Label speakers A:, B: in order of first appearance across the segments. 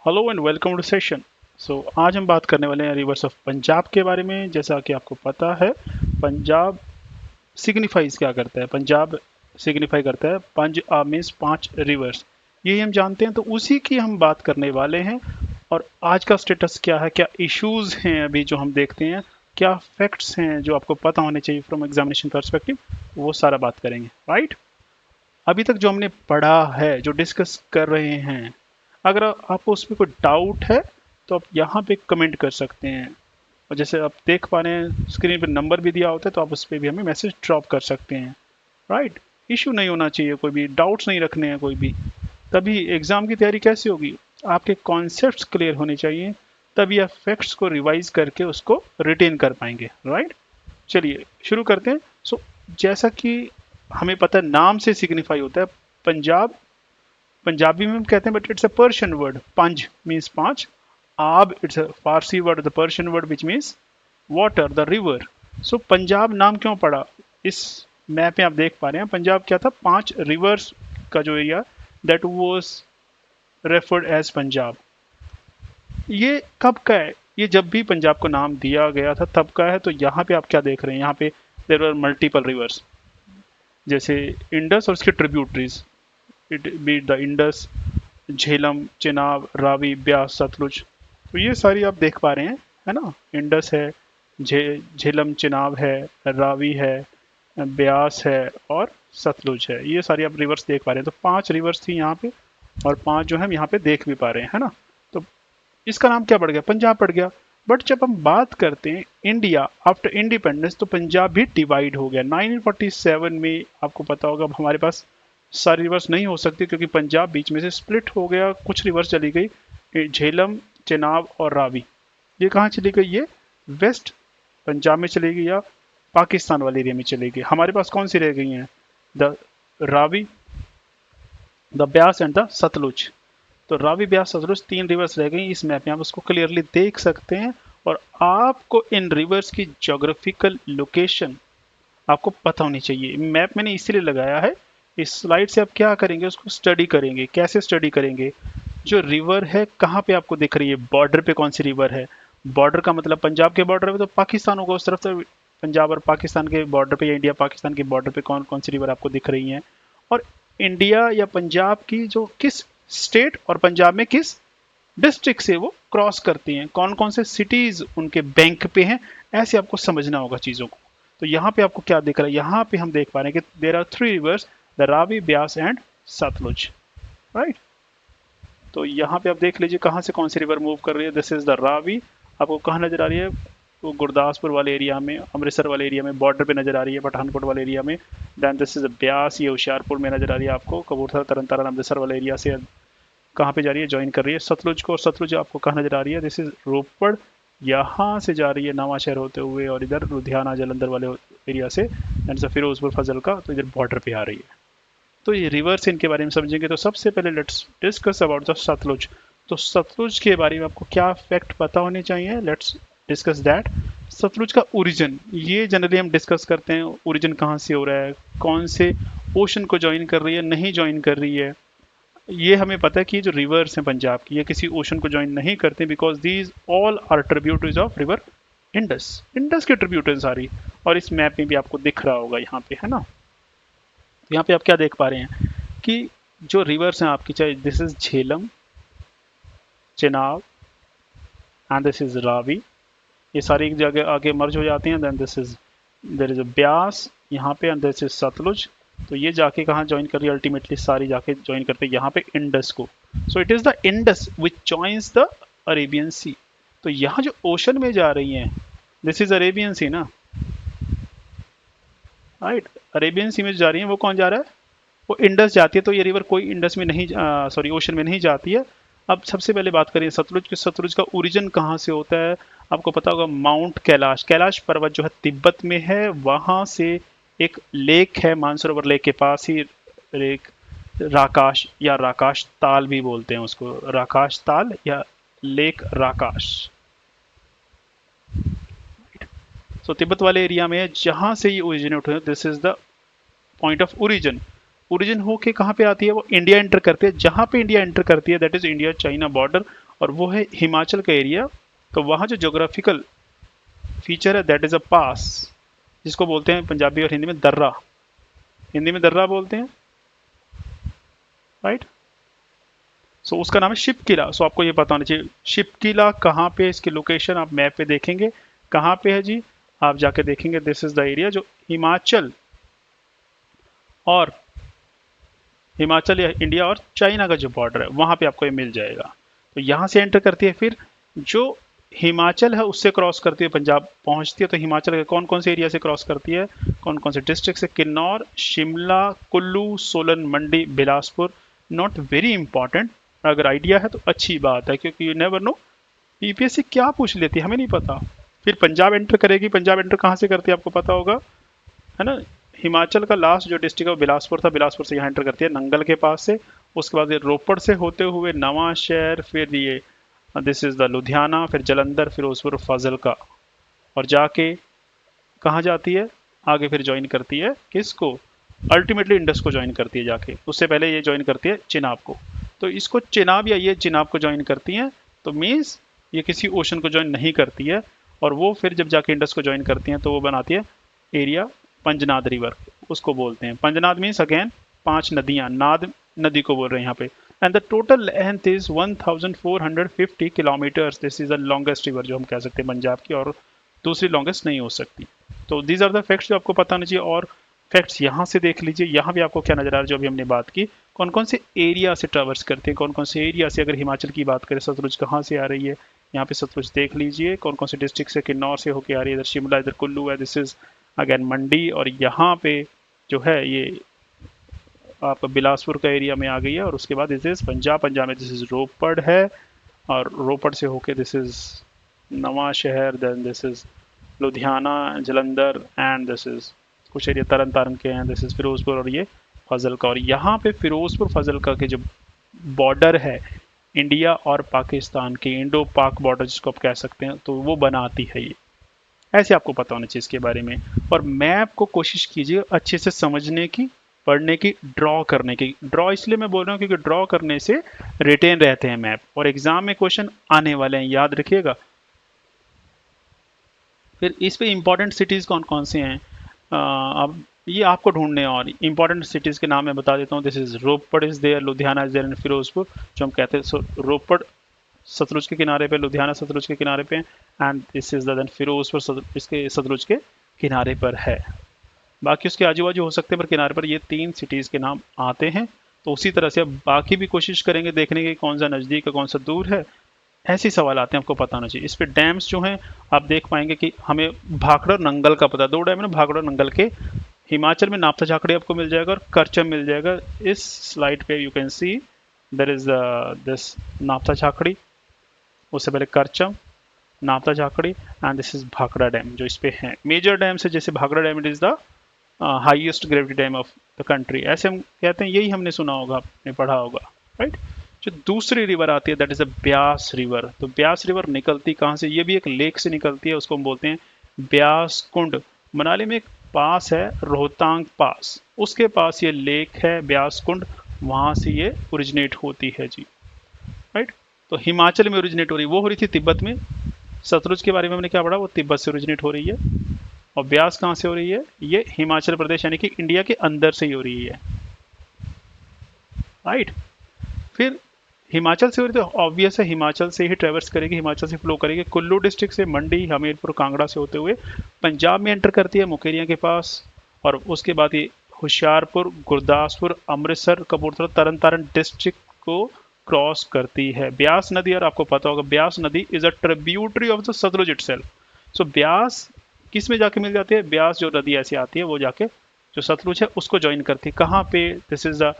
A: Hello and welcome to session. आज हम बात करने वाले हैं रिवर्स ऑफ पंजाब के बारे में। जैसा कि आपको पता है, पंजाब सिग्निफाइज क्या करता है? पंजाब सिग्निफाई करता है पंज मीन्स पांच रिवर्स। यही हम जानते हैं, तो उसी की हम बात करने वाले हैं। और आज का स्टेटस क्या है, क्या इश्यूज हैं अभी जो हम देखते हैं, क्या फैक्ट्स हैं जो आपको पता होने चाहिए फ्रॉम एग्जामिनेशन पर्सपेक्टिव, वो सारा बात करेंगे। राइट, अभी तक जो हमने पढ़ा है, जो डिस्कस कर रहे हैं, अगर आपको उसमें कोई डाउट है तो आप यहाँ पे कमेंट कर सकते हैं। और जैसे आप देख पा रहे हैं स्क्रीन पे नंबर भी दिया होता है, तो आप उस पर भी हमें मैसेज ड्रॉप कर सकते हैं। राइट, इशू नहीं होना चाहिए, कोई भी डाउट्स नहीं रखने हैं कोई भी। तभी एग्जाम की तैयारी कैसे होगी? आपके कॉन्सेप्ट्स क्लियर होने चाहिए, तभी आप फैक्ट्स को रिवाइज करके उसको रिटेन कर पाएंगे। राइट, चलिए शुरू करते हैं। जैसा कि हमें पता है, नाम से सिग्निफाई होता है पंजाब। पंजाबी में हम कहते हैं, but it's a Persian word. पंज मीन्स पांच, आब it's a Farsi word, the Persian word which means water, the river. So Punjab नाम क्यों पड़ा? इस मैप में आप देख पा रहे हैं पंजाब क्या था, पांच रिवर्स का जो area, that was referred as Punjab. ये कब का है? ये जब भी पंजाब को नाम दिया गया था तब का है। तो यहाँ पे आप क्या देख रहे हैं, यहाँ पे देर आर मल्टीपल रिवर्स, जैसे इंडस और उसके tributaries, it be the Indus, Jhelum, Chenab, Ravi, Beas, Sutlej. तो ये सारी आप देख पा रहे हैं, है ना। इंडस है, झेलम, चिनाब है, रावी है, ब्यास है और सतलुज है। ये सारी आप रिवर्स देख पा रहे हैं। तो पांच रिवर्स थी यहाँ पे, और पांच जो है हम यहाँ पे देख भी पा रहे हैं, है ना। तो इसका नाम क्या पड़ गया? पंजाब पड़ गया। बट जब हम बात करते हैं इंडिया आफ्टर इंडिपेंडेंस, तो पंजाब भी डिवाइड हो गया 1947 में। आपको पता होगा, अब हमारे पास सारी रिवर्स नहीं हो सकती क्योंकि पंजाब बीच में से स्प्लिट हो गया, कुछ रिवर्स चली गई, झेलम, चेनाब और रावी। ये कहाँ चली गई? ये वेस्ट पंजाब में चली गई या पाकिस्तान वाले एरिया में चली गई। हमारे पास कौन सी रह गई हैं? The Ravi, the Beas and the Sutlej. तो रावी, ब्यास, सतलुज तीन रिवर्स रह गई इस मैप में, आप उसको क्लियरली देख सकते हैं। और आपको इन रिवर्स की ज्योग्राफिकल लोकेशन आपको पता होनी चाहिए। मैप मैंने इसीलिए लगाया है। इस स्लाइड से आप क्या करेंगे, उसको स्टडी करेंगे। कैसे स्टडी करेंगे? जो रिवर है कहाँ पे आपको दिख रही है, बॉर्डर पे कौन सी रिवर है। बॉर्डर का मतलब पंजाब के बॉर्डर पे तो पाकिस्तान होगा उस तरफ, तो पंजाब और पाकिस्तान के बॉर्डर पे या इंडिया पाकिस्तान के बॉर्डर पे कौन कौन सी रिवर आपको दिख रही हैं। और इंडिया या पंजाब की जो किस स्टेट और पंजाब में किस डिस्ट्रिक्ट से वो क्रॉस करती हैं, कौन कौन से सिटीज उनके बैंक पे हैं, ऐसे आपको समझना होगा चीज़ों को। तो यहाँ पे आपको क्या दिख रहा है? यहाँ पे हम देख पा रहे हैं कि there are three rivers, the Ravi, Beas and Sutlej. Right, तो यहाँ पे आप देख लीजिए कहाँ से कौन सी रिवर मूव कर रही है। This is the Ravi. आपको कहाँ नजर आ रही है? वो गुरदासपुर वाले एरिया में, अमृतसर वाले एरिया में, बॉर्डर पे नजर आ रही है, पठानकोट वाले एरिया में। देन दिस इज ब्यास, ये होशियारपुर में नजर आ रही है आपको, कबूरथला, तरन तारण, अमृतसर वाले एरिया से कहाँ पे जा रही है, ज्वाइन कर रही है सतलुज को। और सतलुज आपको कहाँ नजर आ रही है? दिस इज रोपड़, यहाँ से जा रही है नवा शहर होते हुए और इधर लुधियाना जलंधर वाले एरिया से, फिरोजपुर, फजल का, तो इधर बॉर्डर पे आ रही है। तो ये रिवर्स इनके बारे में समझेंगे। तो सबसे पहले let's discuss about the Sutlej. तो सतलुज के बारे में आपको क्या फैक्ट पता होने चाहिए, लेट्स डिस्कस दैट। सतलुज का ओरिजिन, ये जनरली हम डिस्कस करते हैं, ओरिजिन कहाँ से हो रहा है, कौन से ओशन को ज्वाइन कर रही है, नहीं ज्वाइन कर रही है। ये हमें पता है कि जो रिवर्स हैं पंजाब की, ये किसी ओशन को ज्वाइन नहीं करते, because these all are tributaries of river Indus. Indus के ट्रिब्यूटरीज सारी, और इस मैप में भी आपको दिख रहा होगा यहाँ पे, है ना। तो यहाँ पे आप क्या देख पा रहे हैं कि जो रिवर्स हैं आपकी, चाहे this is Jhelum, Chenab and this is Ravi, ये सारी एक जगह आगे मर्ज हो जाती हैं। Then this is, there is a Beas यहाँ पे, एंड दिस इज सतलुज। तो ये जाके कहाँ ज्वाइन कर रही है? अल्टीमेटली सारी जाके ज्वाइन करते हैं यहाँ पे इंडस को। So it is the Indus which joins the Arabian sea. तो यहाँ जो ओशन में जा रही हैं, दिस इज अरेबियन सी ना, राइट। अरेबियन सी में जा रही है, वो कौन जा रहा है? वो इंडस जाती है। तो ये रिवर कोई इंडस में नहीं, सॉरी ओशन में नहीं जाती है। अब सबसे पहले बात करें सतलुज की। सतलुज का ओरिजिन कहाँ से होता है? आपको पता होगा माउंट कैलाश, कैलाश पर्वत जो है तिब्बत में है, वहाँ से एक लेक है, मानसरोवर लेक के पास ही एक राकाश, या राकाश ताल भी बोलते हैं उसको, राकाश ताल या लेक राकाश। सो तिब्बत वाले एरिया में जहाँ से ये ओरिजिनेट हुए, this is the point of origin. Origin होके कहाँ पे आती है? वो इंडिया एंटर करती है। जहाँ पे इंडिया एंटर करती है, that is India China border, और वो है हिमाचल का एरिया। तो वहाँ जो जोग्राफिकल फीचर है दैट इज़ अ पास, जिसको बोलते हैं पंजाबी और हिंदी में दर्रा, हिंदी में दर्रा बोलते हैं, राइट। सो उसका नाम है शिप किला। सो आपको ये पता होना चाहिए शिप किला कहाँ पे है, इसकी लोकेशन आप मैप पे देखेंगे कहाँ पे है जी, आप जाके देखेंगे दिस इज द एरिया जो हिमाचल और हिमाचल या इंडिया और चाइना का जो बॉर्डर है वहाँ पे आपको ये मिल जाएगा। तो यहाँ से एंटर करती है, फिर जो हिमाचल है उससे क्रॉस करती है पंजाब पहुँचती है। तो हिमाचल के कौन कौन से एरिया से क्रॉस करती है, कौन कौन से डिस्ट्रिक्ट से, किन्नौर, शिमला, कुल्लू, सोलन, मंडी, बिलासपुर। नॉट वेरी इंपॉर्टेंट, अगर आइडिया है तो अच्छी बात है, क्योंकि यू नेवर नो यूपीएससी क्या पूछ लेती है हमें नहीं पता। फिर पंजाब एंटर करेगी, पंजाब एंटर कहाँ से करती है आपको पता होगा, है ना। हिमाचल का लास्ट जो डिस्ट्रिक्ट है वो बिलासपुर था, बिलासपुर से यहाँ एंटर करती है नंगल के पास से। उसके बाद ये रोपड़ से होते हुए नवा शहर, फिर ये दिस इज द लुधियाना, फिर जलंधर, फिरोजपुर, फाजिलका, और जाके कहाँ जाती है आगे, फिर ज्वाइन करती है किसको, अल्टीमेटली इंडस को ज्वाइन करती है जाके। उससे पहले ये ज्वाइन करती है चिनाब को। तो इसको चिनाब या ये चिनाब को ज्वाइन करती हैं, तो मीन्स ये किसी ओशन को ज्वाइन नहीं करती है। और वो फिर जब जाके इंडस को ज्वाइन करती हैं तो वो बनाती है एरिया पंजनाद रिवर, उसको बोलते हैं। पंजनाद मीन्स अगेन 5 नदियाँ, नाद नदी को बोल रहे हैं यहाँ पे। And the total length is 1450 kilometres. This is the longest river जो हम कह सकते हैं पंजाब की, और दूसरी लॉन्गेस्ट नहीं हो सकती। तो दीज आर द फैक्ट्स जो आपको पता होना चाहिए। और फैक्ट्स यहाँ से देख लीजिए, यहाँ भी आपको क्या नजर आ रहा है जो अभी हमने बात की, कौन कौन से एरिया से ट्रैवर्स करते हैं, कौन कौन से एरिया से। अगर हिमाचल की बात करें सतलुज कहाँ से आ रही है, यहाँ पे सतलुज देख लीजिए कौन कौन से डिस्ट्रिक्ट से, किन्नौर से होके आ रही है, इधर शिमला, इधर कुल्लू है, दिस इज अगेन मंडी, और यहाँ पे जो है ये आपका बिलासपुर का एरिया में आ गई है। और उसके बाद दिस इज पंजाब, पंजाब में दिस इज रोपड़ है, और रोपड़ से होके this is Nawanshahr, then this is Ludhiana, Jalandhar, and this is कुछ एरिया तरन तारन के हैं, दिस इज फिरोजपुर, और ये फाजिलका। और यहाँ पे फिरोजपुर फाजिलका के जो बॉर्डर है इंडिया और पाकिस्तान के, इंडो पाक बॉर्डर जिसको आप कह सकते हैं, तो वो बनाती है ये। ऐसे आपको पता होना चाहिए इसके बारे में। और मैप को कोशिश कीजिए अच्छे से समझने की, पढ़ने की, ड्रॉ करने की। ड्रॉ इसलिए मैं बोल रहा हूँ क्योंकि ड्रॉ करने से रिटेन रहते हैं मैप, और एग्जाम में क्वेश्चन आने वाले हैं, याद रखिएगा। फिर इस पे इंपॉर्टेंट सिटीज़ कौन कौन से हैं, अब ये आपको ढूंढने हैं। और इंपॉर्टेंट सिटीज़ के नाम मैं बता देता हूँ। This is Ropar is there, Ludhiana is there, and Firozpur जो हम कहते हैं। सो रोपड़ सतलुज के किनारे पे, लुधियाना सतलुज के किनारे पे, and this is the then Firozpur इसके सतलुज के किनारे पर है। बाकी उसके आजू बाजू हो सकते हैं पर किनारे पर ये 3 सिटीज़ के नाम आते हैं। तो उसी तरह से अब बाकी भी कोशिश करेंगे देखने की कौन सा नज़दीक है कौन सा दूर है। ऐसे सवाल आते हैं, आपको पता होना चाहिए। इस पे डैम्स जो हैं आप देख पाएंगे कि हमें भाखड़ा और नंगल का पता, 2 डैम है ना, भाखड़ा और नंगल के। हिमाचल में नापता झाकड़ी आपको मिल जाएगा और करचम मिल जाएगा। इस स्लाइड पे you can see there is this नापता झाकड़ी, उससे पहले करचम, नापता Jhakri, and this is Bhakra dam जो इस पे है। मेजर डैम से जैसे Bhakra dam, it is the highest gravity dam of the country, ऐसे हम कहते हैं। यही हमने सुना होगा, आपने पढ़ा होगा, राइट। जो दूसरी रिवर आती है that is the Beas river. तो ब्यास रिवर निकलती कहाँ से, ये भी एक लेक से निकलती है, उसको हम बोलते हैं ब्यास कुंड। मनाली में एक पास है रोहतांग पास, उसके पास ये लेक है ब्यास कुंड, वहां से ये ओरिजिनेट होती है जी, राइट। तो हिमाचल में ओरिजिनेट हो रही, वो हो रही थी तिब्बत में। सतलुज के बारे में हमने क्या पढ़ा, वो तिब्बत से ओरिजिनेट हो रही है। और ब्यास कहाँ से हो रही है, ये हिमाचल प्रदेश यानी कि इंडिया के अंदर से ही हो रही है, राइट। फिर हिमाचल से हो रही तो ऑब्वियस है हिमाचल से ही ट्रेवर्स करेगी, हिमाचल से फ्लो करेगी। कुल्लू डिस्ट्रिक्ट से मंडी, हमीरपुर, कांगड़ा से होते हुए पंजाब में एंटर करती है मुकेरिया के पास। और उसके बाद ये होशियारपुर, गुरदासपुर, अमृतसर, कपूरथला, तरन तारण डिस्ट्रिक्ट को क्रॉस करती है। ब्यास नदी, और आपको पता होगा ब्यास नदी is a tributary of the Sutlej itself. So Beas किस में जाके मिल जाती है, ब्यास जो नदी ऐसी आती है वो जाके जो सतलुज है उसको ज्वाइन करती है। कहाँ पे, this is the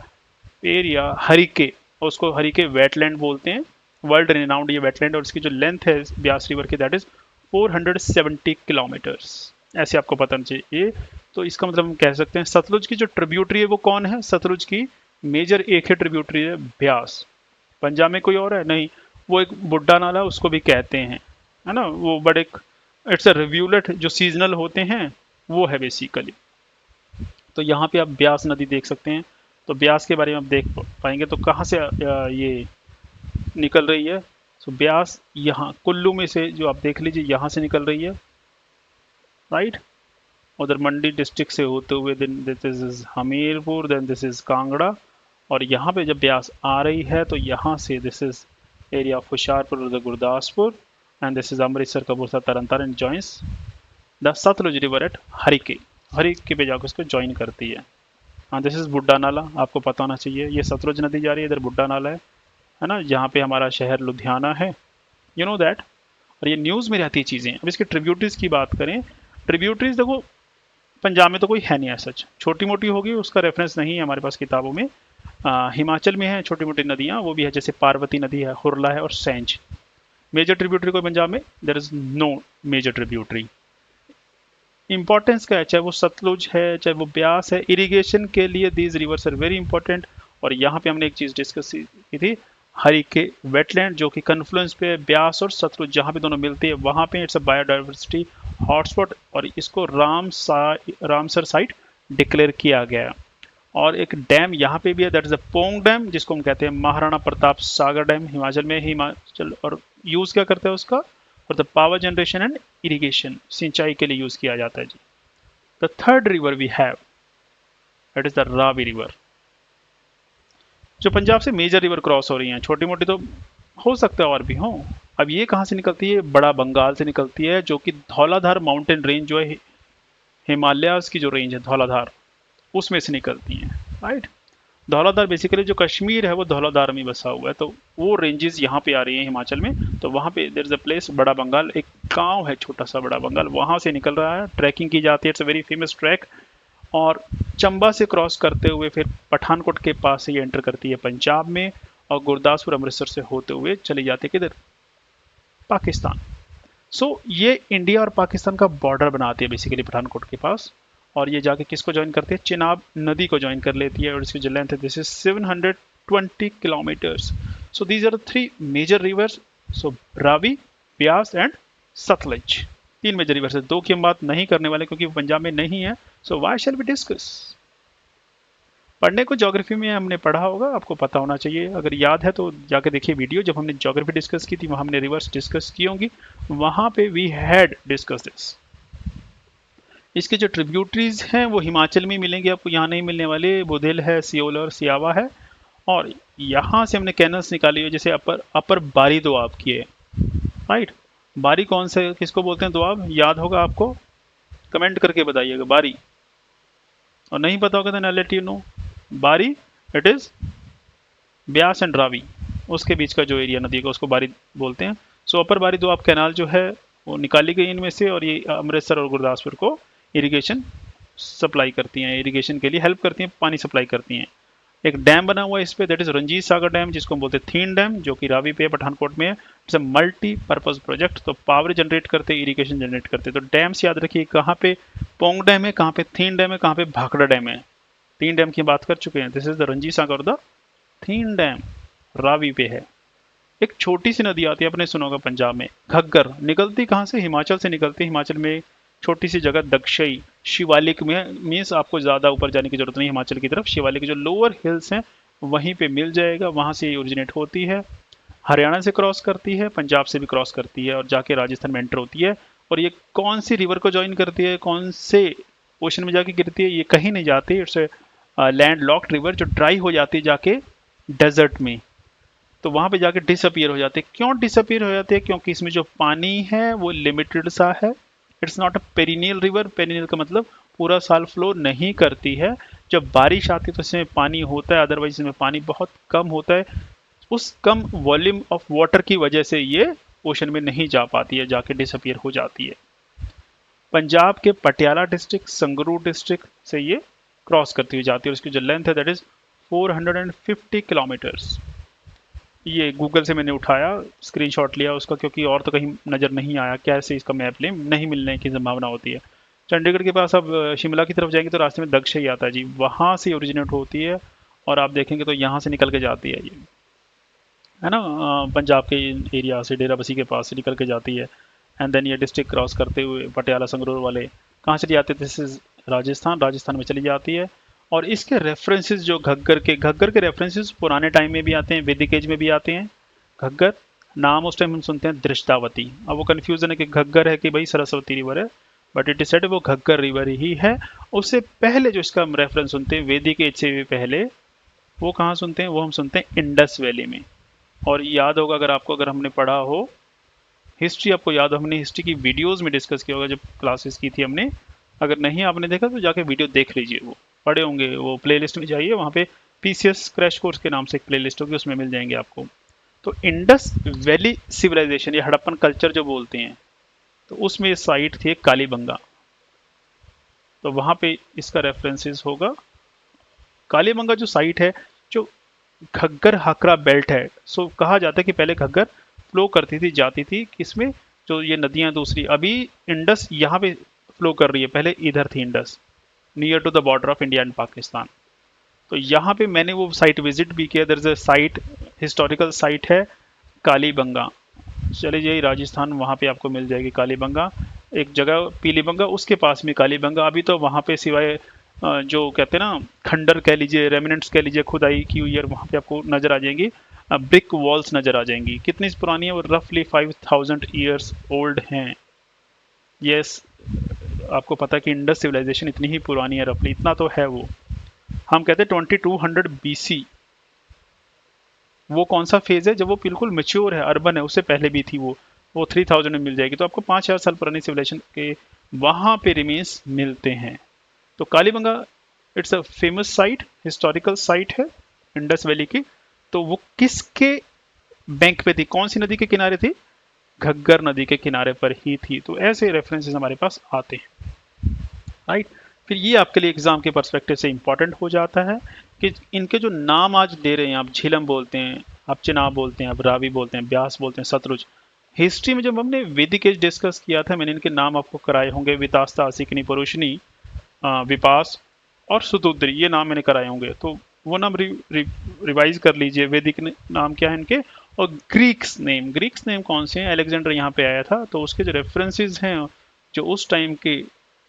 A: area Harike, उसको हरिके वेटलैंड बोलते हैं, वर्ल्ड रिनाउंड ये वेटलैंड। और इसकी जो लेंथ है ब्यास रिवर की दैट इज 470 किलोमीटर्स, ऐसे आपको पता चाहिए। तो इसका मतलब हम कह सकते हैं सतलुज की जो ट्रिब्यूटरी है वो कौन है, सतलुज की मेजर एक ही ट्रिब्यूटरी है ब्यास। पंजाब में कोई और है नहीं, वो एक बुड्ढा नाला उसको भी कहते हैं, है ना, वो बड़े इट्स अ रिव्यूलेट जो सीजनल होते हैं वो है बेसिकली। तो यहाँ पे आप ब्यास नदी देख सकते हैं। तो ब्यास के बारे में आप देख पाएंगे। तो कहाँ से ये निकल रही है, सो ब्यास यहाँ कुल्लू में से जो आप देख लीजिए यहाँ से निकल रही है, राइट। उधर मंडी डिस्ट्रिक्ट से होते हुए then this is Hamirpur, then this is Kangra, और यहाँ पे जब ब्यास आ रही है तो यहाँ से this is area of Hoshiarpur उधर Gurdaspur, and this is Amritsar Kapurthala Tarn Taran joins the Sutlej river at Harike. Harike पे जाकर उसको ज्वाइन करती है। हाँ, दिस इज बुड्ढा नाला, आपको पता होना चाहिए। ये सतलुज नदी जा रही है, इधर बुड्ढा नाला है ना, जहाँ पे हमारा शहर लुधियाना है, यू नो दैट। और ये न्यूज़ में रहती चीज़ें। अब इसके ट्रिब्यूटरीज की बात करें, ट्रिब्यूटरीज देखो पंजाब में तो कोई है नहीं ऐसा, छोटी मोटी होगी, उसका रेफरेंस नहीं है हमारे पास किताबों में। हिमाचल में है छोटी मोटी नदियाँ, वो भी है, जैसे पार्वती नदी है, हुरला है और सैंज। मेजर ट्रिब्यूटरी कोई पंजाब में there is no major tributary. Importance का है, चाहे वो सतलुज है चाहे वो ब्यास है, इरिगेशन के लिए these rivers are very important. और यहाँ पे हमने एक चीज़ डिस्कस की थी, हरिके वेटलैंड जो कि कन्फ्लुएंस पे ब्यास और सतलुज जहाँ पे दोनों मिलते हैं वहाँ पे इट्स अ बायोडाइवर्सिटी हॉटस्पॉट, और इसको रामसर साइट डिक्लेयर किया गया। और एक डैम यहाँ पे भी है, that is a Pong dam, जिसको हम कहते हैं महाराणा प्रताप सागर डैम, हिमाचल में। हिमाचल और यूज़ क्या करते हैं उसका, for the power generation and irrigation, सिंचाई के लिए यूज़ किया जाता है जी। The third river we have that is the Ravi river, जो पंजाब से मेजर रिवर क्रॉस हो रही हैं। छोटी मोटी तो हो सकता है और भी हो। अब ये कहाँ से निकलती है, बड़ा बंगाल से निकलती है, जो कि धौलाधार माउंटेन रेंज जो है, हिमालयाज की जो रेंज है धौलाधार, उसमें से निकलती हैं, राइट। धौलाधार बेसिकली जो कश्मीर है वो धौलाधार में बसा हुआ है, तो वो रेंजेस यहाँ पे आ रही हैं हिमाचल में। तो वहाँ पे देयर इज अ प्लेस बड़ा बंगाल, एक गांव है छोटा सा बड़ा बंगाल, वहाँ से निकल रहा है। ट्रैकिंग की जाती है, it's a very famous track. और चंबा से क्रॉस करते हुए फिर पठानकोट के पास से ये एंटर करती है पंजाब में, और गुरदासपुर अमृतसर से होते हुए चली जाती है किधर, पाकिस्तान। सो ये इंडिया और पाकिस्तान का बॉर्डर बनाती है बेसिकली पठानकोट के पास। और ये जाके किसको ज्वाइन करती है, चिनाब नदी को ज्वाइन कर लेती है, और इसकी जो लेंथ है this is 720 kilometres. So these are three major rivers, so Ravi, Beas and Sutlej, तीन मेजर रिवर्स है। दो की हम बात नहीं करने वाले क्योंकि पंजाब में नहीं है, so why shall we discuss. पढ़ने को ज्योग्राफी में हमने पढ़ा होगा, आपको पता होना चाहिए। अगर याद है तो जाके देखिए वीडियो, जब हमने ज्योग्राफी डिस्कस की थी वहाँ हमने रिवर्स डिस्कस की होंगी, वहाँ पे वी हैड डिस्कस दिस। इसके जो ट्रिब्यूटरीज हैं वो हिमाचल में मिलेंगे आपको, यहाँ नहीं मिलने वाले। बुधेल है, सियोल और सियावा है, और यहाँ से हमने कैनल्स निकाली हुई, जैसे अपर बारी दोआब की है, राइट। बारी कौन से किसको बोलते हैं, दोआब याद होगा आपको, कमेंट करके बताइएगा बारी, और नहीं पता होगा तो लेट यू नो। बारी it is Beas and Ravi, उसके बीच का जो एरिया नदी का उसको बारी बोलते हैं। सो अपर बारी दोआब कैनाल जो है वो निकाली गई इनमें से, और ये अमृतसर और गुरदासपुर को इरिगेशन सप्लाई करती हैं, इरिगेशन के लिए हेल्प करती हैं, पानी सप्लाई करती हैं। एक डैम बना हुआ है इस पे, that is Ranjit Sagar dam, जिसको हम बोलते हैं थीन डैम, जो कि रावी पे पठानकोट में है। It's a multi purpose project, तो पावर जनरेट करते, इरिगेशन जनरेट करते। तो डैम्स याद रखिए, कहाँ पे पोंग डैम है, कहाँ पे थीन डैम है, कहाँ पे भाखड़ा डैम है। तीन डैम की बात कर चुके हैं, this is the Ranjit Sagar, the Thein dam Ravi पे है। एक छोटी सी नदी आती है, आपने सुना होगा पंजाब में, घग्गर, निकलती कहाँ से, हिमाचल से निकलती है। हिमाचल में छोटी सी जगह दक्षई, शिवालिक में, मीन्स आपको ज़्यादा ऊपर जाने की जरूरत नहीं हिमाचल की तरफ, शिवालिक जो लोअर हिल्स हैं वहीं पे मिल जाएगा, वहाँ से ओरिजिनेट होती है। हरियाणा से क्रॉस करती है, पंजाब से भी क्रॉस करती है, और जाके राजस्थान में एंटर होती है। और ये कौन सी रिवर को ज्वाइन करती है, कौन से ओशन में जाके गिरती है, ये कहीं नहीं जाती। इट्स लैंड लॉक्ड रिवर, जो ड्राई हो जाती है जाके डेजर्ट में, तो वहाँ पे जाके डिसअपियर हो जाते हैं। क्यों डिसअपियर हो जाते हैं, क्योंकि इसमें जो पानी है वो लिमिटेड सा है। It's not a perennial river, perennial का मतलब पूरा साल फ्लो नहीं करती है। जब बारिश आती है तो इसमें पानी होता है, अदरवाइज इसमें पानी बहुत कम होता है। उस कम वॉल्यूम ऑफ वाटर की वजह से ये ओशन में नहीं जा पाती है, जाके डिसअपियर हो जाती है। पंजाब के पटियाला डिस्ट्रिक्ट, संगरूर डिस्ट्रिक्ट से ये क्रॉस करती हुई जाती है, और इसकी जो लेंथ है दैट इज 450 किलोमीटर्स। ये गूगल से मैंने उठाया, स्क्रीनशॉट लिया उसका, क्योंकि और तो कहीं नज़र नहीं आया, कैसे इसका मैप लें, नहीं मिलने की संभावना होती है। चंडीगढ़ के पास अब शिमला की तरफ जाएंगे तो रास्ते में दक्षई आता है जी, वहाँ से ओरिजिनेट होती है, और आप देखेंगे तो यहाँ से निकल के जाती है, ये है ना, पंजाब के एरिया से डेराबसी के पास से निकल के जाती है। एंड देन ये डिस्ट्रिक्ट क्रॉस करते हुए पटियाला संगरूर वाले कहाँ चली जाती है, दिस इज राजस्थान, राजस्थान में चली जाती है। और इसके रेफरेंसेस जो घग्गर के रेफरेंसेस पुराने टाइम में भी आते हैं, वैदिक एज में भी आते हैं। घग्गर नाम उस टाइम हम सुनते हैं दृष्टावती। अब वो कन्फ्यूजन है कि घग्गर है कि भाई सरस्वती रिवर है, बट इट इज सेड वो घग्गर रिवर ही है। उससे पहले जो इसका हम रेफरेंस सुनते हैं वैदिक एज से भी पहले, वो कहाँ सुनते हैं, वो हम सुनते हैं इंडस वैली में। और याद होगा अगर आपको, अगर हमने पढ़ा हो हिस्ट्री, आपको याद हो हमने हिस्ट्री की वीडियोस में डिस्कस किया होगा जब क्लासेस की थी हमने। अगर नहीं आपने देखा तो जाके वीडियो देख लीजिए, वो पढ़े होंगे, वो प्लेलिस्ट में जाइए, वहाँ पे पीसीएस क्रैश कोर्स के नाम से एक प्लेलिस्ट होगी, उसमें मिल जाएंगे आपको। तो इंडस वैली सिविलाइजेशन या हड़प्पन कल्चर जो बोलते हैं, तो उसमें साइट थी कालीबंगा, तो वहाँ पे इसका रेफरेंसेस होगा। कालीबंगा जो साइट है, जो घग्गर हाकरा बेल्ट है, सो कहा जाता है कि पहले घग्गर फ्लो करती थी, जाती थी किसमें, जो ये नदियां दूसरी, अभी इंडस यहाँ पे फ्लो कर रही है, पहले इधर थी Indus, near to the border of India and Pakistan. तो यहाँ पे मैंने वो साइट विजिट भी किया, there is a site, historical site है कालीबंगा। चले जाइए राजस्थान, वहाँ पे आपको मिल जाएगी कालीबंगा, एक जगह पीलीबंगा, उसके पास में कालीबंगा। अभी तो वहाँ पे सिवाय जो कहते हैं ना खंडर कह लीजिए, रेमिनेंट्स कह लीजिए, खुदाई की हुई है, वहाँ पे आपको नजर आ जाएंगी, ब्रिक वॉल्स नजर आ जाएंगी। कितनी पुरानी है वो, रफली 5000 ईयर्स ओल्ड हैं। यस, आपको पता है कि इंडस सिविलाइजेशन इतनी ही पुरानी है, रफली इतना तो है वो। हम कहते हैं 2200 बीसी, वो कौन सा फेज है जब वो बिल्कुल मेच्योर है, अर्बन है, उससे पहले भी थी वो 3000 में मिल जाएगी। तो आपको 5000 साल पुरानी सिविलाइजेशन के वहाँ पे रिमेन्स मिलते हैं। तो Kalibanga it's a famous site, historical site है इंडस वैली की। तो वो किसके बैंक पे थी, कौन सी नदी के किनारे थी, घग्गर नदी के किनारे पर ही थी। तो ऐसे रेफरेंसेस हमारे पास आते हैं, राइट। फिर ये आपके लिए एग्जाम के पर्सपेक्टिव से इंपॉर्टेंट हो जाता है कि इनके जो नाम आज ले रहे हैं, आप झीलम बोलते हैं, आप चिनाब बोलते हैं, आप रावी बोलते हैं, ब्यास बोलते हैं, सतलुज। हिस्ट्री में जब हमने वैदिक एज डिस्कस किया था, मैंने इनके नाम आपको कराए होंगे, वितास्ता, असिकनी, परुशनी, विपास और सुतुद्री, ये नाम मैंने कराए होंगे। तो वो नाम रिवाइज कर लीजिए, वैदिक नाम क्या है इनके। और ग्रीक्स नेम कौन से हैं, अलेक्जेंडर यहाँ पे आया था, तो उसके जो रेफरेंसेस हैं, जो उस टाइम के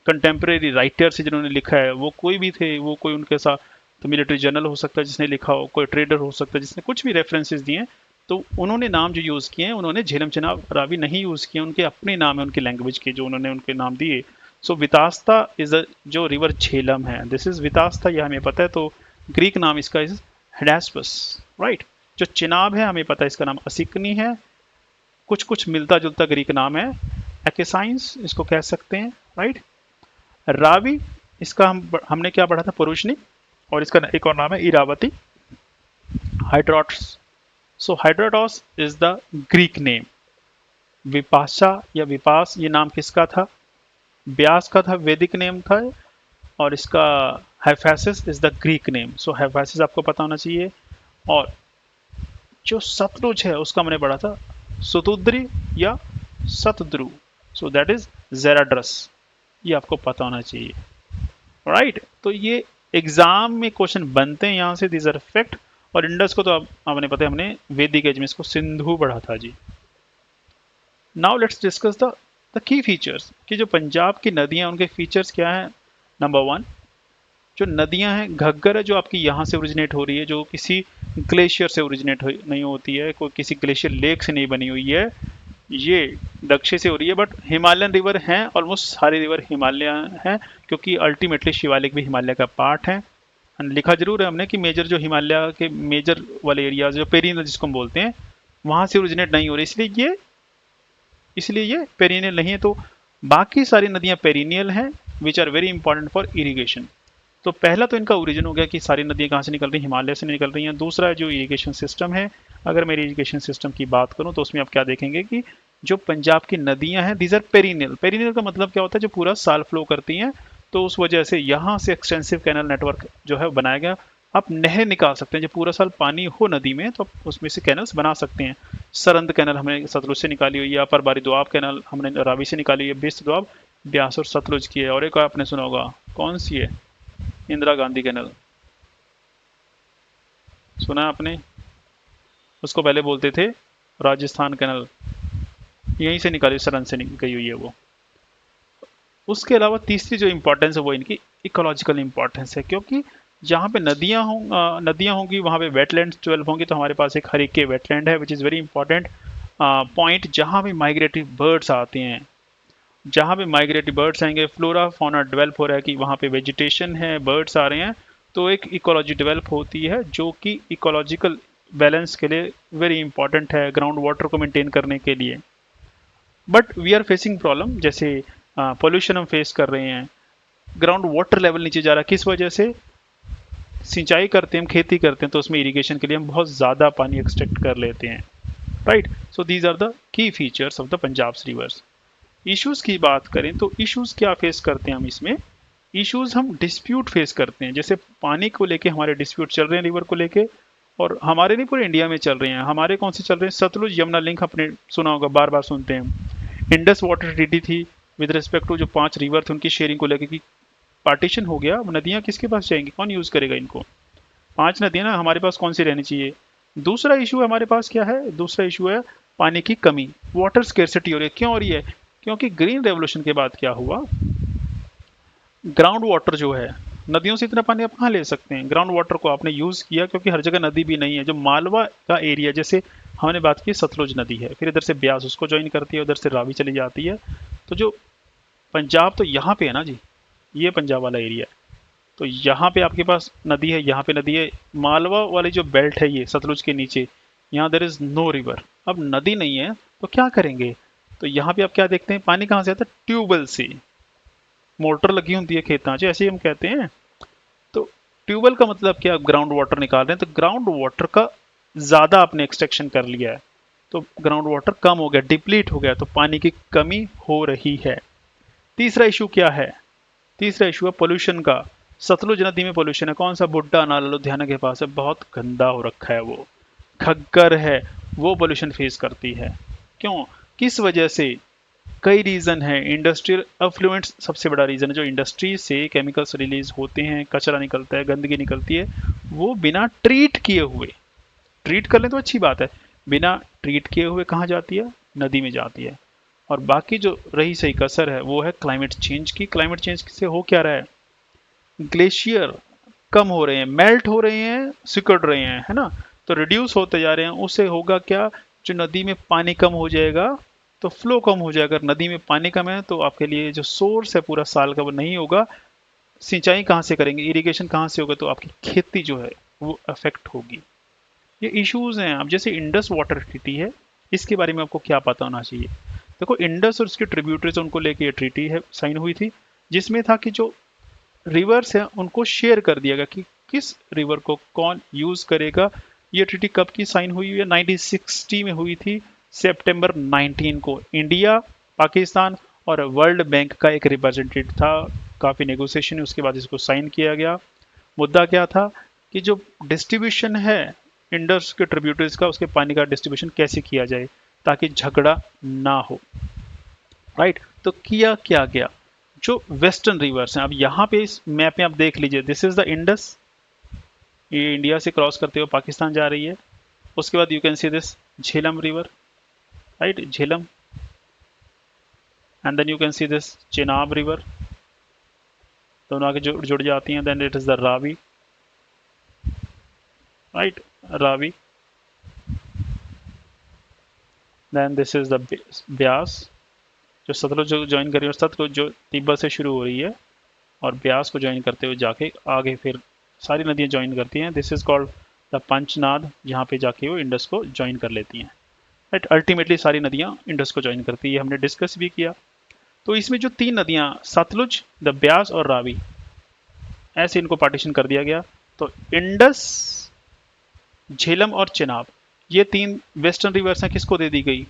A: कंटेम्प्रेरी राइटर्स से जिन्होंने लिखा है, वो कोई भी थे, वो कोई उनके साथ तो मिलिट्री जनरल हो सकता है जिसने लिखा हो, कोई ट्रेडर हो सकता है जिसने कुछ भी रेफरेंसेस दिए, तो उन्होंने नाम जो यूज़ किए हैं, उन्होंने झेलम चिनाब रावी नहीं यूज़ किए, उनके अपने नाम है, उनकी लैंग्वेज के जो उन्होंने उनके नाम दिए। सो वितास्ता इज जो रिवर झेलम है, दिस इज वितास्ता, यह हमें पता है। तो ग्रीक नाम इसका इज हेडास्पस, राइट। जो चिनाब है हमें पता है इसका नाम असिकनी है, कुछ कुछ मिलता जुलता ग्रीक नाम है, एक्साइंस इसको कह सकते हैं, राइट। रावी, इसका हमने क्या पढ़ा था, पुरुषनी, और इसका एक और नाम है Iravati. Hydraotes, so Hydraotes is the Greek name. Vipasha या विपास, ये नाम किसका था, ब्यास का था, वैदिक नेम था। और इसका हाइफैसिस इज द ग्रीक नेम, सो हाइफैसिस आपको पता होना चाहिए। और जो सतलुज है उसका मैंने पढ़ा था सुतुद्री या सतद्रु, सो दैट इज जेराड्रस, ये आपको पता होना चाहिए, राइट। तो ये एग्जाम में क्वेश्चन बनते हैं यहाँ से, दिस आर फैक्ट। और इंडस को तो आपने पता है, हमने वैदिक एज में इसको सिंधु पढ़ा था जी। Now let's discuss the key features, कि जो पंजाब की नदियाँ उनके फीचर्स क्या हैं। नंबर 1, जो नदियाँ हैं, घग्गर है जो आपकी यहाँ से ओरिजिनेट हो रही है, जो किसी ग्लेशियर से ओरिजिनेट नहीं होती है, कोई किसी ग्लेशियर लेक से नहीं बनी हुई है, ये दक्षिण से हो रही है। बट हिमालयन रिवर हैं, ऑलमोस्ट सारे रिवर हिमालय हैं, क्योंकि अल्टीमेटली शिवालिक भी हिमालय का पार्ट है। लिखा जरूर है हमने कि मेजर जो हिमालय के मेजर वाले एरियाज, जो पेरिनियल जिसको हम बोलते हैं, वहाँ से ओरिजिनेट नहीं हो रही, इसलिए ये पेरिनियल नहीं है। तो बाकी सारी नदियाँ पेरिनियल हैं, which are very important for irrigation. तो पहला तो इनका ओरिजिन हो गया कि सारी नदियाँ कहाँ से निकल रही हैं, हिमालय से निकल रही हैं। दूसरा जो इरीगेशन सिस्टम है, अगर मैं इरीगेशन सिस्टम की बात करूँ तो उसमें आप क्या देखेंगे कि जो पंजाब की नदियाँ हैं, दीज आर पेरिनियल। पेरिनियल का मतलब क्या होता है, जो पूरा साल फ्लो करती हैं। तो उस वजह से यहाँ से एक्सटेंसिव कैनल नेटवर्क जो है बनाया गया। आप नहर निकाल सकते हैं, जब पूरा साल पानी हो नदी में तो आप उसमें से कैनल्स बना सकते हैं। सरंद कैनल हमने सतलुज से निकाली हुई है, अपर बारी दोआब कैनल हमने रावी से निकाली हुई है, बिस्त दोआब ब्यास और सतलुज की है। और एक आपने सुना होगा, कौन सी है, इंदिरा गांधी कैनल, सुना आपने, उसको पहले बोलते थे राजस्थान कैनल, यहीं से निकाली, सरन से गई हुई है वो। उसके अलावा तीसरी जो इंपॉर्टेंस है वो इनकी इकोलॉजिकल इंपॉर्टेंस है, क्योंकि जहाँ पे नदियाँ होंगी वहाँ पे वेटलैंड्स 12 होंगी। तो हमारे पास एक हरिके वेटलैंड है which is very important. Point जहाँ भी माइग्रेटरी बर्ड्स आते हैं, जहाँ पे माइग्रेटरी बर्ड्स आएंगे, फ्लोरा फौना डेवलप हो रहा है कि वहाँ पे वेजिटेशन है, बर्ड्स आ रहे हैं, तो एक इकोलॉजी डेवलप होती है जो कि इकोलॉजिकल बैलेंस के लिए वेरी इंपॉर्टेंट है, ग्राउंड वाटर को मेंटेन करने के लिए। But we are facing problem, जैसे पोल्यूशन हम फेस कर रहे हैं, ग्राउंड वाटर लेवल नीचे जा रहा है, किस वजह से? सिंचाई करते हैं हम, खेती करते हैं, तो उसमें इरिगेशन के लिए हम बहुत ज़्यादा पानी एक्सट्रैक्ट कर लेते हैं, right. So these are the key features of the Punjab rivers. Issues की बात करें तो इश्यूज क्या फेस करते हैं हम इसमें? इश्यूज हम डिस्प्यूट फेस करते हैं, जैसे पानी को लेके हमारे डिस्प्यूट चल रहे हैं रिवर को लेके, और हमारे नहीं पूरे इंडिया में चल रहे हैं। हमारे कौन से चल रहे हैं? सतलुज यमुना लिंक आपने सुना होगा, बार बार सुनते हैं हम। इंडस वाटर ट्रीटी थी विद रिस्पेक्ट टू जो 5 रिवर थे उनकी शेयरिंग को लेकर कि पार्टीशन हो गया, अब नदियाँ किसके पास जाएंगी, कौन यूज़ करेगा इनको? 5 नदियाँ ना हमारे पास कौन सी रहनी चाहिए? दूसरा इशू हमारे पास क्या है? दूसरा इशू है पानी की कमी, वाटर स्केर्सिटी हो रही है। क्यों हो रही है? क्योंकि ग्रीन रेवोल्यूशन के बाद क्या हुआ, ग्राउंड वाटर जो है, नदियों से इतना पानी आप कहाँ ले सकते हैं? ग्राउंड वाटर को आपने यूज़ किया, क्योंकि हर जगह नदी भी नहीं है। जो मालवा का एरिया, जैसे हमने बात की सतलुज नदी है, फिर इधर से ब्यास उसको ज्वाइन करती है, उधर से रावी चली जाती है, तो जो पंजाब तो यहाँ पे है ना जी, ये पंजाब वाला एरिया है, तो यहाँ पे आपके पास नदी है, यहाँ पे नदी है। मालवा वाली जो बेल्ट है ये सतलुज के नीचे, यहाँ देर इज नो रिवर, अब नदी नहीं है तो क्या करेंगे? तो यहाँ पे आप क्या देखते हैं, पानी कहाँ से आता है? ट्यूबवेल से, मोटर लगी होती है खेतां च, ऐसे ही हम कहते हैं। तो ट्यूबवेल का मतलब क्या? ग्राउंड वाटर निकाल रहे हैं, तो ग्राउंड वाटर का ज़्यादा आपने एक्सट्रैक्शन कर लिया है, तो ग्राउंड वाटर कम हो गया, डिप्लीट हो गया, तो पानी की कमी हो रही है। तीसरा इशू क्या है? तीसरा इशू है पोल्यूशन का। सतलुज नदी में पोल्यूशन है, कौन सा? बुड्ढा नाला लुधियाना के पास है, बहुत गंदा हो रखा है वो, खग्गर है, वो पोल्यूशन फेस करती है। क्यों? किस वजह से? कई रीज़न है। इंडस्ट्रियल अफ्लुएंट्स सबसे बड़ा रीज़न है, जो इंडस्ट्री से केमिकल्स रिलीज होते हैं, कचरा निकलता है, गंदगी निकलती है, वो बिना ट्रीट किए हुए, ट्रीट कर लें तो अच्छी बात है, बिना ट्रीट किए हुए कहाँ जाती है? नदी में जाती है। और बाकी जो रही सही कसर है वो है क्लाइमेट चेंज की। क्लाइमेट चेंज से हो क्या रहा है? ग्लेशियर कम हो रहे हैं, मेल्ट हो रहे हैं, सिकुड़ रहे हैं, है ना, तो रिड्यूस होते जा रहे हैं। उससे होगा क्या? जो नदी में पानी कम हो जाएगा तो फ्लो कम हो जाएगा। अगर नदी में पानी कम है तो आपके लिए जो सोर्स है पूरा साल का वो नहीं होगा, सिंचाई कहाँ से करेंगे, इरिगेशन कहाँ से होगा, तो आपकी खेती जो है वो अफेक्ट होगी। ये इश्यूज हैं। अब जैसे इंडस वाटर ट्रीटी है, इसके बारे में आपको क्या पता होना चाहिए? देखो, इंडस और उसके ट्रिब्यूटरीज उनको लेके ये ट्रीटी है साइन हुई थी, जिसमें था कि जो रिवर्स हैं उनको शेयर कर दिया गया कि किस रिवर को कौन यूज करेगा। ये ट्रीटी कब की साइन हुई है? 1960 में हुई थी, सितंबर 19 को। इंडिया, पाकिस्तान और वर्ल्ड बैंक का एक रिप्रेजेंटेटिव था, काफ़ी नेगोशिएशन है, उसके बाद इसको साइन किया गया। मुद्दा क्या था कि जो डिस्ट्रीब्यूशन है इंडस के ट्रिब्यूटरीज का, उसके पानी का डिस्ट्रीब्यूशन कैसे किया जाए ताकि झगड़ा ना हो, राइट। तो किया क्या गया? जो वेस्टर्न रिवर्स हैं, अब यहाँ पे इस मैप में आप देख लीजिए, दिस इज द इंडस, ये इंडिया से क्रॉस करते हुए पाकिस्तान जा रही है। उसके बाद you can see this Jhelum river, right, Jhelum, and then you can see this Chenab river, दोनों आगे जुड़ जाती हैं। Then it is the Ravi, right, Ravi. Then this is the Beas, जो सतलुज जो ज्वाइन कर रही है, और सतलुज जो तिब्बत से शुरू हो रही है और ब्यास को ज्वाइन करते हुए जाके आगे फिर सारी नदियाँ ज्वाइन करती हैं। दिस इज कॉल्ड द पंचनाद, जहाँ पे जाके वो इंडस को ज्वाइन कर लेती हैं, राइट। अल्टीमेटली सारी नदियाँ इंडस को ज्वाइन करती है, हमने डिस्कस भी किया। तो इसमें जो 3 नदियाँ, सतलुज, द ब्यास और रावी, ऐसे इनको पार्टीशन कर दिया गया। तो इंडस, झेलम और चेनाब, ये 3 वेस्टर्न रिवर्स हैं, किसको दे दी गई?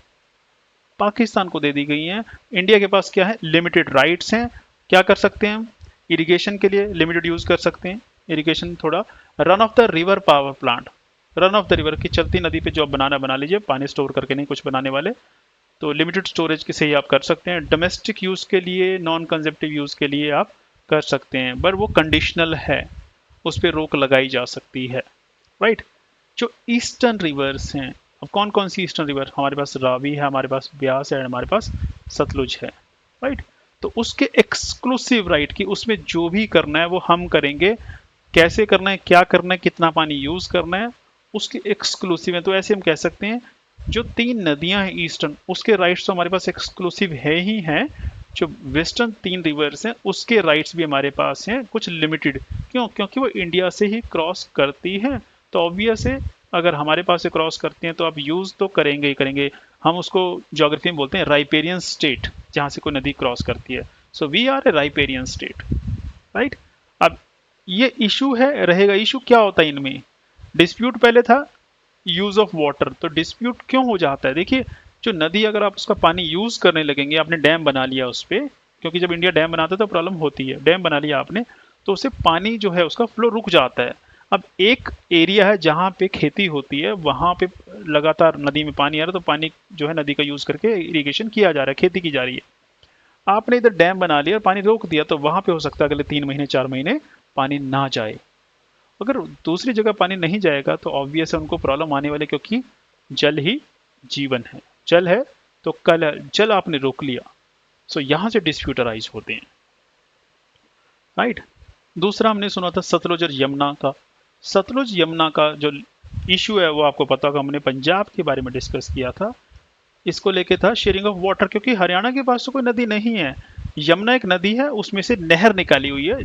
A: पाकिस्तान को दे दी गई हैं। इंडिया के पास क्या है? लिमिटेड राइट्स हैं। क्या कर सकते हैं हम? इरिगेशन के लिए लिमिटेड यूज कर सकते हैं, इरिगेशन थोड़ा। Run of the river power plant, run of the river की चलती नदी पे जो आप बनाना बना लीजिए, पानी स्टोर करके नहीं कुछ बनाने वाले, तो लिमिटेड स्टोरेज के से ही आप कर सकते हैं। डोमेस्टिक यूज के लिए, नॉन कंजप्टिव यूज के लिए आप कर सकते हैं, पर वो कंडीशनल है, उस पर रोक लगाई जा सकती है, राइट। जो ईस्टर्न रिवर्स हैं, अब कौन कौन सी ईस्टर्न रिवर? हमारे पास रावी है, हमारे पास ब्यास है, हमारे पास सतलुज है, राइट। तो उसके एक्सक्लूसिव राइट कि उसमें जो भी करना है वो हम करेंगे, कैसे करना है, क्या करना है, कितना पानी यूज करना है, उसके एक्सक्लूसिव है। तो ऐसे हम कह सकते हैं जो 3 नदियां हैं ईस्टर्न, उसके राइट्स तो हमारे पास एक्सक्लूसिव है ही हैं। जो वेस्टर्न 3 रिवर्स हैं उसके राइट्स भी हमारे पास हैं कुछ लिमिटेड। क्यों? क्योंकि वो इंडिया से ही क्रॉस करती हैं। तो ऑब्वियस है, अगर हमारे पास से क्रॉस करती हैं तो आप यूज तो करेंगे ही करेंगे। हम उसको ज्योग्राफी में बोलते हैं राइपेरियन स्टेट, जहां से कोई नदी क्रॉस करती है। So we are a riparian state, right. अब ये इशू है, रहेगा इशू क्या होता है इनमें। डिस्प्यूट पहले था यूज ऑफ वाटर, तो डिस्प्यूट क्यों हो जाता है? देखिए, जो नदी अगर आप उसका पानी यूज करने लगेंगे, आपने डैम बना लिया उस पर, क्योंकि जब इंडिया डैम बनाता है तो प्रॉब्लम होती है, डैम बना लिया आपने तो उससे पानी जो है उसका फ्लो रुक जाता है। अब एक एरिया है जहाँ पे खेती होती है, वहां पे लगातार नदी में पानी आ रहा है, तो पानी जो है नदी का यूज करके इरिगेशन किया जा रहा है, खेती की जा रही है। आपने इधर डैम बना लिया और पानी रोक दिया, तो वहां पे हो सकता है अगले 3 महीने 4 महीने पानी ना जाए। अगर दूसरी जगह पानी नहीं जाएगा तो ऑब्वियस है उनको प्रॉब्लम आने वाले, क्योंकि जल ही जीवन है। जल है तो कल है, जल आपने रोक लिया। सो यहां से डिस्प्यूट अराइज होते हैं, राइट। दूसरा हमने सुना था सतलुज और यमुना का। सतलुज यमुना का जो इशू है वो आपको पता होगा, हमने पंजाब के बारे में डिस्कस किया था। इसको लेके था शेयरिंग ऑफ वाटर, क्योंकि हरियाणा के पास तो कोई नदी नहीं है। यमुना एक नदी है, उसमें से नहर निकाली हुई है।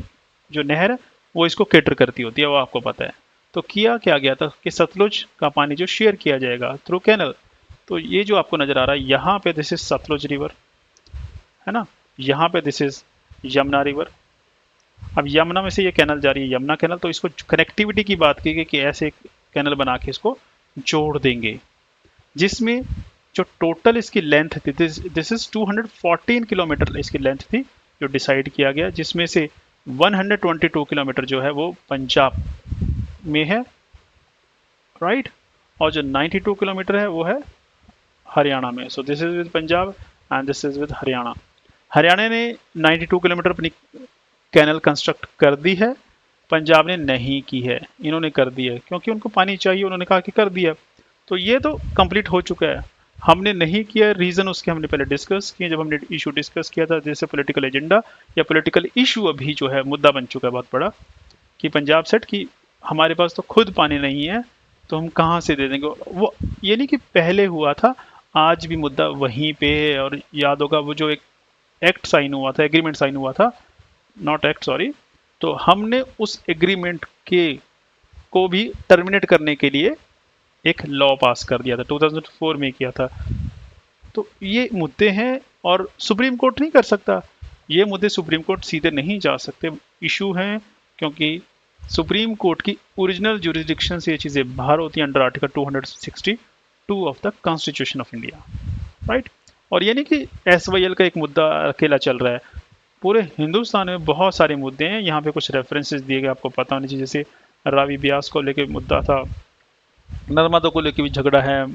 A: जो नहर है वो इसको केटर करती होती है, वो आपको पता है। तो किया क्या गया था कि सतलुज का पानी जो शेयर किया जाएगा थ्रू कैनल। तो ये जो आपको नजर आ रहा है यहाँ पे, दिस इज सतलुज रिवर, है ना। यहाँ पे दिस इज यमुना रिवर। अब यमुना में से ये कैनल जा रही है, यमुना कैनल। तो इसको कनेक्टिविटी की बात की गई कि ऐसे कैनल बना के इसको जोड़ देंगे, जिसमें जो टोटल इसकी लेंथ थी, दिस इज 214 किलोमीटर इसकी लेंथ थी जो डिसाइड किया गया, जिसमें से 122 किलोमीटर जो है वो पंजाब में है, राइट। और जो 92 किलोमीटर है वो है हरियाणा में। So this is with Punjab and this is with Haryana. Haryana ने 92 किलोमीटर अपनी कैनल कंस्ट्रक्ट कर दी है, पंजाब ने नहीं की है। इन्होंने कर दी है क्योंकि उनको पानी चाहिए, उन्होंने कहा कि कर दिया। तो ये तो कंप्लीट हो चुका है। हमने नहीं किया, रीजन उसके हमने पहले डिस्कस किए जब हमने इशू डिस्कस किया था। जैसे पॉलिटिकल एजेंडा या पॉलिटिकल इशू अभी जो है मुद्दा बन चुका है बहुत बड़ा, कि पंजाब सेट की हमारे पास तो खुद पानी नहीं है, तो हम कहाँ से दे देंगे। वो ये नहीं कि पहले हुआ था, आज भी मुद्दा वहीं पे है। और याद होगा वो जो एक एक्ट साइन हुआ था, एग्रीमेंट साइन हुआ था, नॉट एक्ट सॉरी। तो हमने उस एग्रीमेंट के को भी टर्मिनेट करने के लिए एक लॉ पास कर दिया था, 2004 में किया था। तो ये मुद्दे हैं और सुप्रीम कोर्ट नहीं कर सकता। ये मुद्दे सुप्रीम कोर्ट सीधे नहीं जा सकते, इशू हैं, क्योंकि सुप्रीम कोर्ट की ओरिजिनल जुरिस्डिक्शन से ये चीज़ें बाहर होती हैं under article 262 of the constitution of India, right. और ये नहीं कि एसवाईएल का एक मुद्दा अकेला चल रहा है, पूरे हिंदुस्तान में बहुत सारे मुद्दे हैं। यहाँ पे कुछ रेफरेंसेस दिए गए, आपको पता होनी चाहिए। जैसे रावी ब्यास को लेके मुद्दा था, नर्मदा को लेके भी झगड़ा है,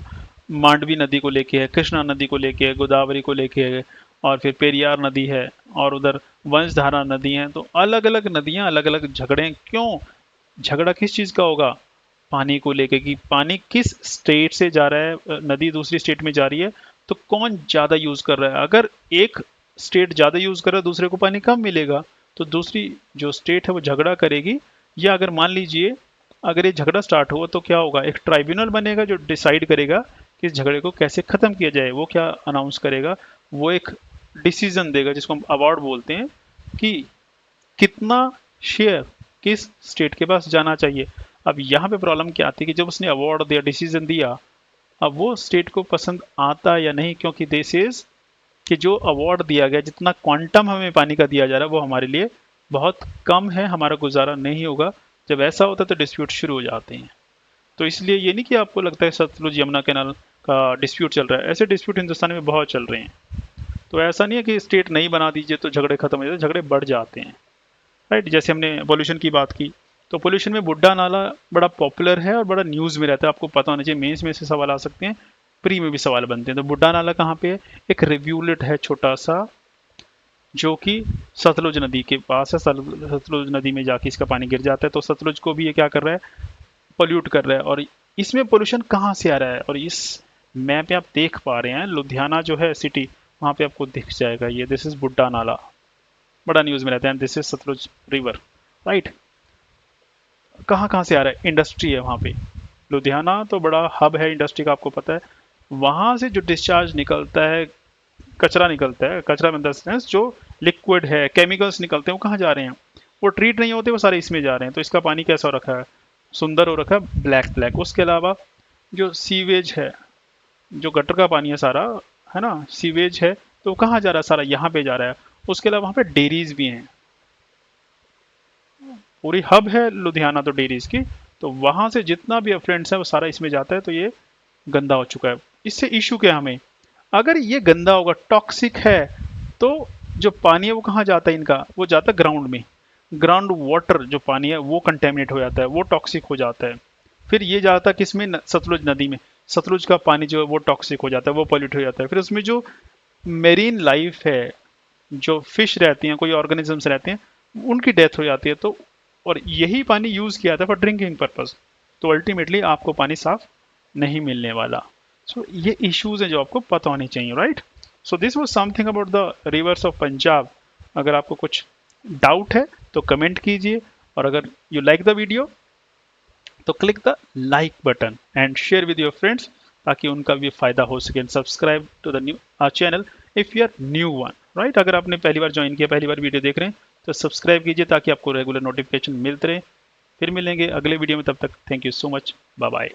A: मांडवी नदी को लेके है, कृष्णा नदी को लेके है, गोदावरी को लेके है, और फिर पेरियार नदी है, और उधर वंशधारा नदी है। तो अलग अलग नदियां, अलग अलग झगड़े। क्यों झगड़ा किस चीज़ का होगा? पानी को लेके, कि पानी किस स्टेट से जा रहा है, नदी दूसरी स्टेट में जा रही है तो कौन ज़्यादा यूज़ कर रहा है। अगर एक स्टेट ज़्यादा यूज़ कर रहा है, दूसरे को पानी कम मिलेगा, तो दूसरी जो स्टेट है वो झगड़ा करेगी। या अगर मान लीजिए अगर ये झगड़ा स्टार्ट हुआ तो क्या होगा, एक ट्राइब्यूनल बनेगा जो डिसाइड करेगा कि इस झगड़े को कैसे ख़त्म किया जाए। वो क्या अनाउंस करेगा, वो एक डिसीजन देगा जिसको हम अवार्ड बोलते हैं, कि कितना शेयर किस स्टेट के पास जाना चाहिए। अब यहाँ पे प्रॉब्लम क्या आती है कि जब उसने अवार्ड दिया, डिसीजन दिया, अब वो स्टेट को पसंद आता या नहीं, क्योंकि दिस इज कि जो अवार्ड दिया गया, जितना क्वांटम हमें पानी का दिया जा रहा है वो हमारे लिए बहुत कम है, हमारा गुजारा नहीं होगा। जब ऐसा होता है तो डिस्प्यूट शुरू हो जाते हैं। तो इसलिए ये नहीं कि आपको लगता है सतलुज यमुना कैनाल का डिस्प्यूट चल रहा है, ऐसे डिस्प्यूट हिंदुस्तान में बहुत चल रहे हैं। तो ऐसा नहीं है कि स्टेट नहीं बना दीजिए तो झगड़े खत्म हो जाते, झगड़े बढ़ जाते हैं, राइट। जैसे हमने पोल्यूशन की बात की, तो पोल्यूशन में बुड्ढा नाला बड़ा पॉपुलर है और बड़ा न्यूज़ में रहता है, आपको पता होना चाहिए। मेंस में से सवाल आ सकते हैं, प्री में भी सवाल बनते हैं। तो बुड्ढा नाला कहाँ पे है? एक रिव्यूलेट है छोटा सा, जो कि सतलुज नदी के पास है। सतलुज नदी में जाके इसका पानी गिर जाता है, तो सतलुज को भी ये क्या कर रहा है, पोल्यूट कर रहा है। और इसमें पोल्यूशन कहाँ से आ रहा है, और इस मैप पे आप देख पा रहे हैं, लुधियाना जो है सिटी, वहाँ पे आपको दिख जाएगा ये, दिस इज बुड्ढा नाला, बड़ा न्यूज़ में रहता है। This is Sutlej river, right. कहाँ कहाँ से आ रहा है? इंडस्ट्री है वहाँ पे। लुधियाना तो बड़ा हब है इंडस्ट्री का, आपको पता है। वहाँ से जो डिस्चार्ज निकलता है, कचरा निकलता है, कचरा इन द सेंस जो लिक्विड है, केमिकल्स निकलते हैं, वो कहाँ जा रहे हैं? वो ट्रीट नहीं होते, वो सारे इसमें जा रहे हैं। तो इसका पानी कैसा हो रखा है? सुंदर हो रखा है, ब्लैक ब्लैक। उसके अलावा जो सीवेज है, जो गटर का पानी है सारा, है ना, सीवेज है, तो वो कहाँ जा रहा है? सारा यहाँ पे जा रहा है। उसके अलावा वहाँ पे डेरीज भी हैं, पूरी हब है लुधियाना तो डेरीज की। तो वहाँ से जितना भी एफ्लुएंट्स है वो सारा इसमें जाता है, तो ये गंदा हो चुका है। इससे इशू क्या है हमें? अगर ये गंदा होगा, टॉक्सिक है, तो जो पानी है वो कहाँ जाता है इनका? वो जाता है ग्राउंड में। ग्राउंड वाटर जो पानी है वो कंटेमिनेट हो जाता है, वो टॉक्सिक हो जाता है। फिर ये जाता है किसमें? सतलुज नदी में। सतलुज का पानी जो है वो टॉक्सिक हो जाता है, वो पॉल्यूट हो जाता है। फिर उसमें जो मेरीन लाइफ है, जो फिश रहती हैं, कोई ऑर्गेनिजम्स रहते हैं, उनकी डेथ हो जाती है। तो और यही पानी यूज किया था फॉर ड्रिंकिंग पर्पज। तो अल्टीमेटली आपको पानी साफ नहीं मिलने वाला। सो ये इश्यूज हैं जो आपको पता होने चाहिए, right? So this was something about the reverse of Punjab. अगर आपको कुछ डाउट है तो कमेंट कीजिए, और अगर यू लाइक द वीडियो तो click the like button and share with your friends, ताकि उनका भी फायदा हो सके। And subscribe to the new channel if you are new one, right? अगर आपने पहली बार ज्वाइन किया, पहली बार वीडियो देख रहे हैं, तो सब्सक्राइब कीजिए ताकि आपको रेगुलर नोटिफिकेशन मिलते रहे। फिर मिलेंगे अगले वीडियो में, तब तक thank you so much, bye bye.